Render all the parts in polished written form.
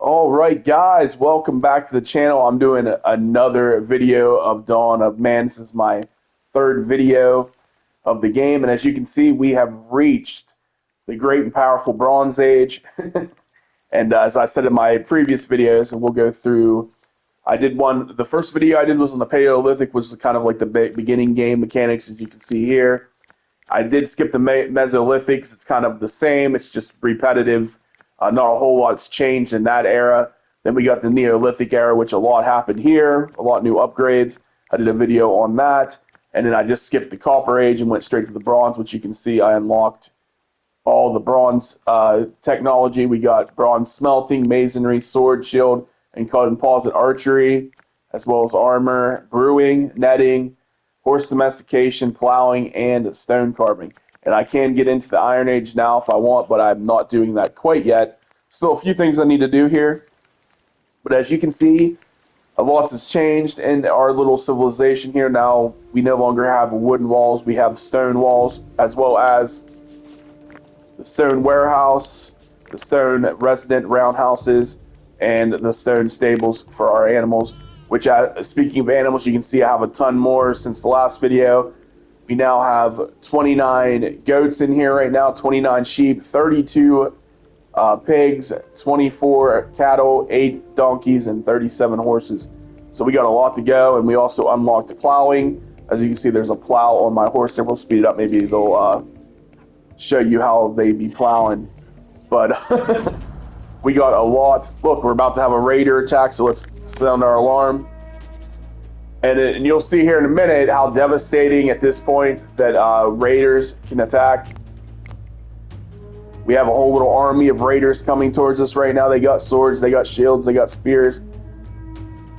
All right, guys, welcome back to the channel. I'm doing another video of Dawn of Man. This is my third video of the game, and as you can see, we have reached the great and powerful Bronze Age. And as I said in my previous videos, and we'll go through, the first video I did was on the Paleolithic, which was kind of like the beginning game mechanics, as you can see here. I did skip the Mesolithic because it's kind of the same. It's just repetitive. Not a whole lot's changed in that era. Then we got the Neolithic era, which a lot happened here, a lot of new upgrades. I did a video on that. And then I just skipped the Copper Age and went straight to the Bronze, which you can see I unlocked all the Bronze technology. We got Bronze Smelting, Masonry, Sword, Shield, and Composite Archery, as well as Armor, Brewing, Netting, Horse Domestication, Plowing, and Stone Carving. And I can get into the Iron Age now if I want, but I'm not doing that quite yet. Still a few things I need to do here. But as you can see, lots has changed in our little civilization here. Now we no longer have wooden walls. We have stone walls, as well as the stone warehouse, the stone resident roundhouses, and the stone stables for our animals. Which, speaking of animals, you can see I have a ton more since the last video. We now have 29 goats in here right now, 29 sheep, 32 pigs, 24 cattle, 8 donkeys, and 37 horses. So we got a lot to go, and we also unlocked the plowing. As you can see, there's a plow on my horse there. We'll speed it up. Maybe they'll show you how they be plowing. But we got a lot. Look, we're about to have a raider attack, so let's sound our alarm. And you'll see here in a minute how devastating at this point that raiders can attack. We have a whole little army of raiders coming towards us right now. They got swords, they got shields, they got spears.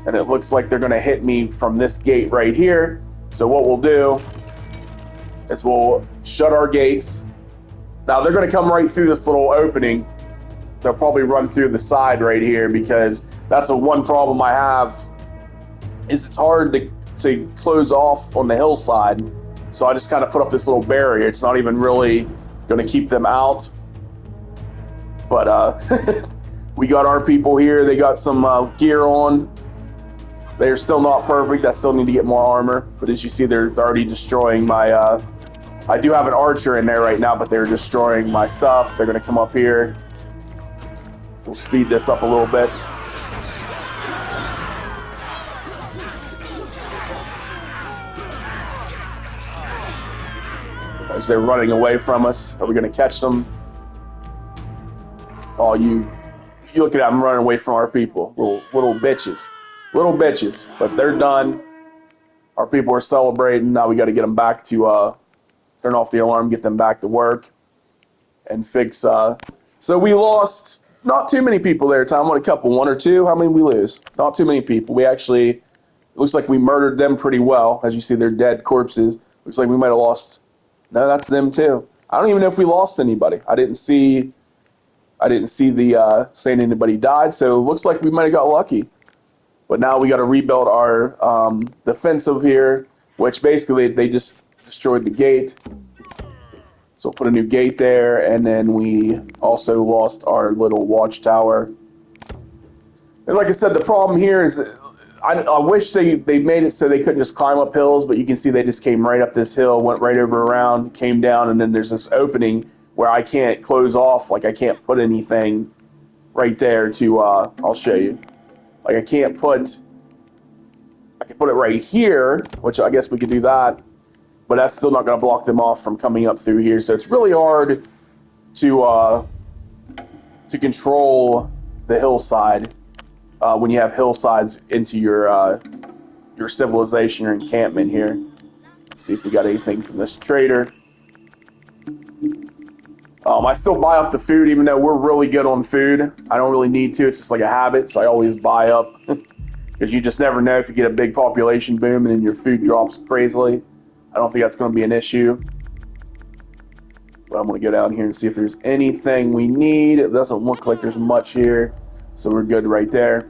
And it looks like they're going to hit me from this gate right here. So what we'll do is we'll shut our gates. Now they're going to come right through this little opening. They'll probably run through the side right here because that's one problem I have. Is it's hard to close off on the hillside. So I just kind of put up this little barrier. It's not even really going to keep them out. But we got our people here. They got some gear on. They're still not perfect. I still need to get more armor. But as you see, they're already destroying my... I do have an archer in there right now, but they're destroying my stuff. They're going to come up here. We'll speed this up a little bit. As they're running away from us, are we going to catch them? Oh, you look at that! I'm running away from our people, little bitches, But they're done. Our people are celebrating. Now we got to get them back to turn off the alarm, get them back to work, and fix. So we lost not too many people there, Tom. What, a couple, one or two? How many we lose? Not too many people. We actually, it looks like we murdered them pretty well. As you see, they're dead corpses. Looks like we might have lost. No, that's them too. I don't even know if we lost anybody. I didn't see the saying anybody died. So it looks like we might have got lucky. But now we got to rebuild our defensive here, which basically they just destroyed the gate. So we'll put a new gate there, and then we also lost our little watchtower. And like I said, the problem here is I wish they made it so they couldn't just climb up hills, but you can see they just came right up this hill, went right over around, came down, and then there's this opening where I can't close off, like I can't put anything right there to, I'll show you. Like I can put it right here, which I guess we could do that, but that's still not going to block them off from coming up through here. So it's really hard to control the hillside. When you have hillsides into your civilization or encampment here. Let's see if we got anything from this trader. I still buy up the food even though we're really good on food. I don't really need to. It's just like a habit, so I always buy up because you just never know if you get a big population boom and then your food drops crazily. I don't think that's going to be an issue. But I'm going to go down here and see if there's anything we need. It doesn't look like there's much here, so we're good right there.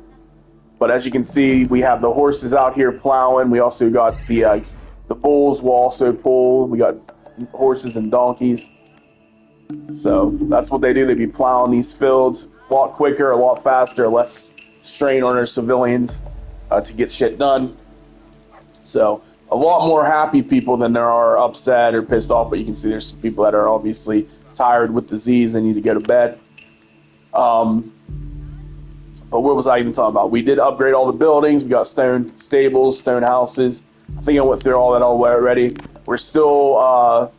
But as you can see, we have the horses out here plowing. We also got the bulls will also pull. We got horses and donkeys. So that's what they do. They be plowing these fields a lot quicker, a lot faster, less strain on our civilians to get shit done. So a lot more happy people than there are upset or pissed off. But you can see there's some people that are obviously tired with disease. They need to go to bed. But what was I even talking about? We did upgrade all the buildings. We got stone stables, stone houses. I think I went through all that already. We're still,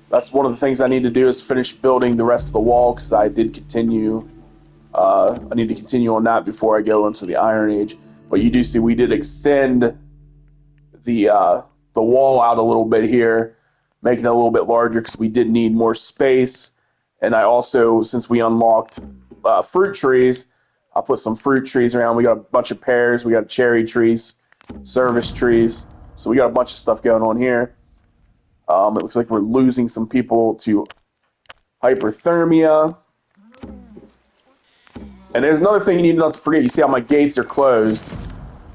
that's one of the things I need to do is finish building the rest of the wall because I did continue. I need to continue on that before I go into the Iron Age. But you do see we did extend the wall out a little bit here, making it a little bit larger because we did need more space. And I also, since we unlocked fruit trees, I put some fruit trees around. We got a bunch of pears. We got cherry trees, service trees. So we got a bunch of stuff going on here. It looks like we're losing some people to hyperthermia. And there's another thing you need not to forget. You see how my gates are closed.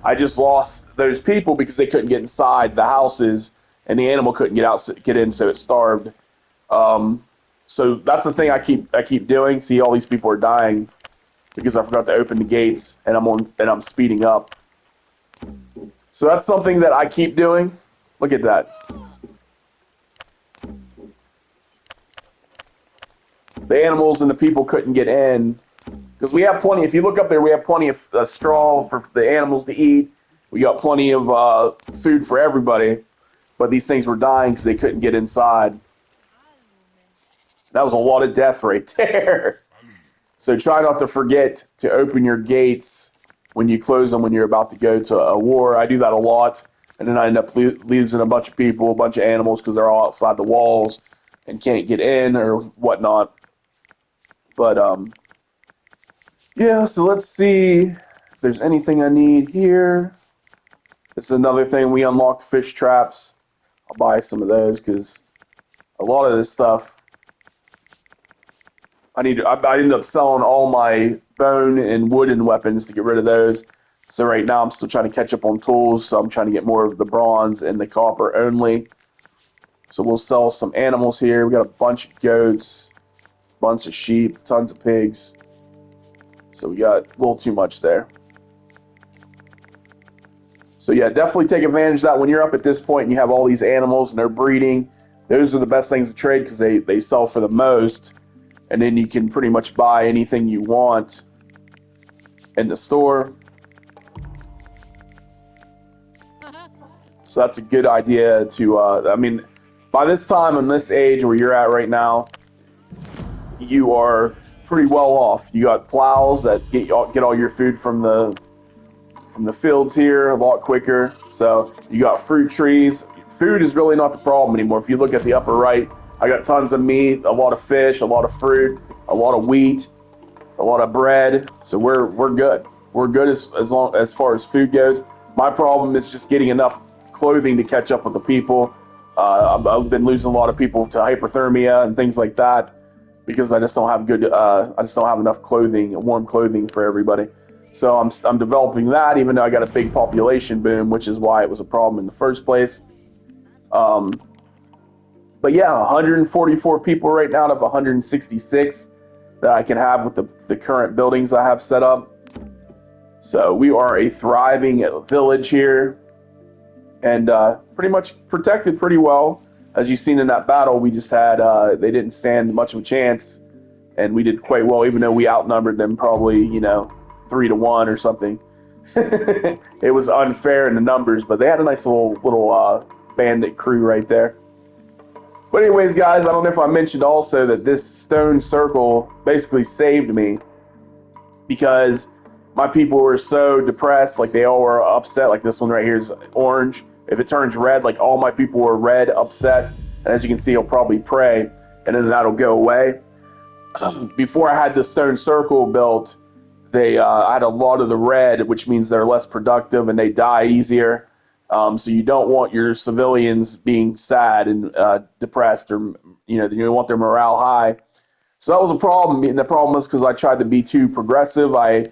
I just lost those people because they couldn't get inside the houses, and the animal couldn't get in, so it starved. So that's the thing I keep doing. See, all these people are dying because I forgot to open the gates, and I'm speeding up. So that's something that I keep doing. Look at that. The animals and the people couldn't get in because we have plenty. If you look up there, we have plenty of straw for the animals to eat. We got plenty of food for everybody, but these things were dying because they couldn't get inside. That was a lot of death right there. So try not to forget to open your gates when you close them when you're about to go to a war. I do that a lot, and then I end up losing a bunch of people, a bunch of animals because they're all outside the walls and can't get in or whatnot. But yeah, so let's see if there's anything I need here. This is another thing. We unlocked fish traps. I'll buy some of those because a lot of this stuff I ended up selling all my bone and wooden weapons to get rid of those. So right now I'm still trying to catch up on tools. So I'm trying to get more of the bronze and the copper only. So we'll sell some animals here. We got a bunch of goats, bunch of sheep, tons of pigs. So we got a little too much there. So yeah, definitely take advantage of that when you're up at this point and you have all these animals and they're breeding. Those are the best things to trade because they sell for the most. And then you can pretty much buy anything you want in the store. So that's a good idea to, I mean, by this time in this age where you're at right now, you are pretty well off. You got plows that get all your food from the fields here a lot quicker. So you got fruit trees. Food is really not the problem anymore. If you look at the upper right, I got tons of meat, a lot of fish, a lot of fruit, a lot of wheat, a lot of bread. So we're good. We're good as far as food goes. My problem is just getting enough clothing to catch up with the people. I've been losing a lot of people to hyperthermia and things like that because I just don't have enough clothing, warm clothing for everybody. So I'm developing that, even though I got a big population boom, which is why it was a problem in the first place. But yeah, 144 people right now out of 166 that I can have with the current buildings I have set up. So we are a thriving village here and pretty much protected pretty well. As you've seen in that battle we just had, they didn't stand much of a chance and we did quite well, even though we outnumbered them probably, 3-1 or something. It was unfair in the numbers, but they had a nice little bandit crew right there. But anyways, guys, I don't know if I mentioned also that this stone circle basically saved me because my people were so depressed, like they all were upset. Like this one right here is orange. If it turns red, like all my people were red, upset. And as you can see, he'll probably pray, and then that'll go away. Before I had the stone circle built, I had a lot of the red, which means they're less productive and they die easier. So you don't want your civilians being sad and depressed, or you want their morale high. So that was a problem, and the problem was because I tried to be too progressive. I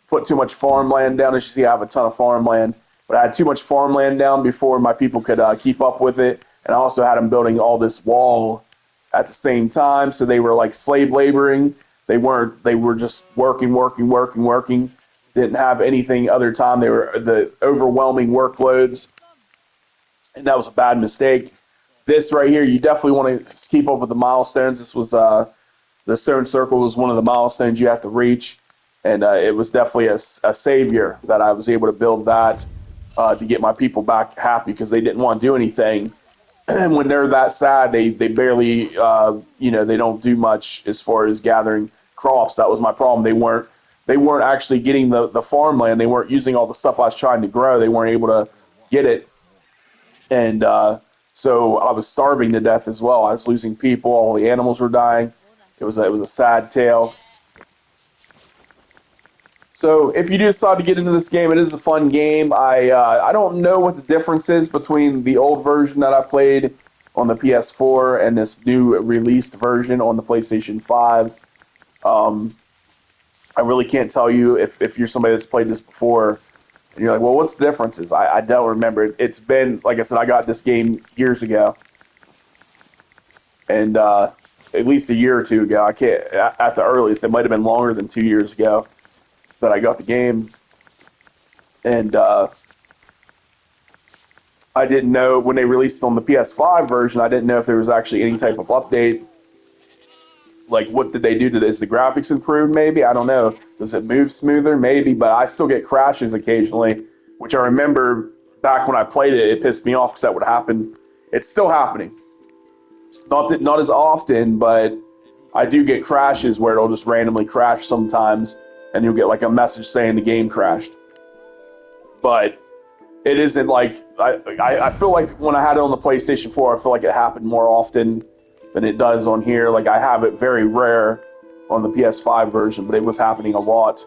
put too much farmland down. As you see, I have a ton of farmland, but I had too much farmland down before my people could keep up with it. And I also had them building all this wall at the same time, so they were like slave laboring. They weren't. They were just working, working, working, working. Didn't have anything other time. They were the overwhelming workloads, and that was a bad mistake. This right here, you definitely want to keep up with the milestones. This was the stone circle was one of the milestones you have to reach, and it was definitely a savior that I was able to build that to get my people back happy because they didn't want to do anything. And when they're that sad, they barely they don't do much as far as gathering crops. That was my problem. They weren't actually getting the farmland. They weren't using all the stuff I was trying to grow. They weren't able to get it, and so I was starving to death as well. I was losing people. All the animals were dying. It was a sad tale. So if you do decide to get into this game, it is a fun game. I don't know what the difference is between the old version that I played on the PS4 and this new released version on the PlayStation 5. I really can't tell you if you're somebody that's played this before and you're like, well, what's the differences? I don't remember. It's been, like I said, I got this game years ago. And at least a year or two ago. I can't, at the earliest, it might have been longer than 2 years ago that I got the game. And I didn't know when they released it on the PS5 version, I didn't know if there was actually any type of update. Like, what did they do to this? The graphics improved, maybe? I don't know. Does it move smoother? Maybe, but I still get crashes occasionally, which I remember back when I played it, it pissed me off because that would happen. It's still happening. Not as often, but I do get crashes where it'll just randomly crash sometimes, and you'll get like a message saying the game crashed. But it isn't like I feel like when I had it on the PlayStation 4, I feel like it happened more often than it does on here. Like I have it very rare on the PS5 version, but it was happening a lot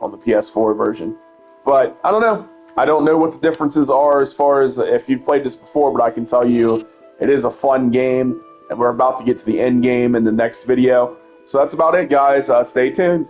on the PS4 version. But I don't know. I don't know what the differences are as far as if you've played this before, but I can tell you it is a fun game, and we're about to get to the end game in the next video. So that's about it, guys. Stay tuned.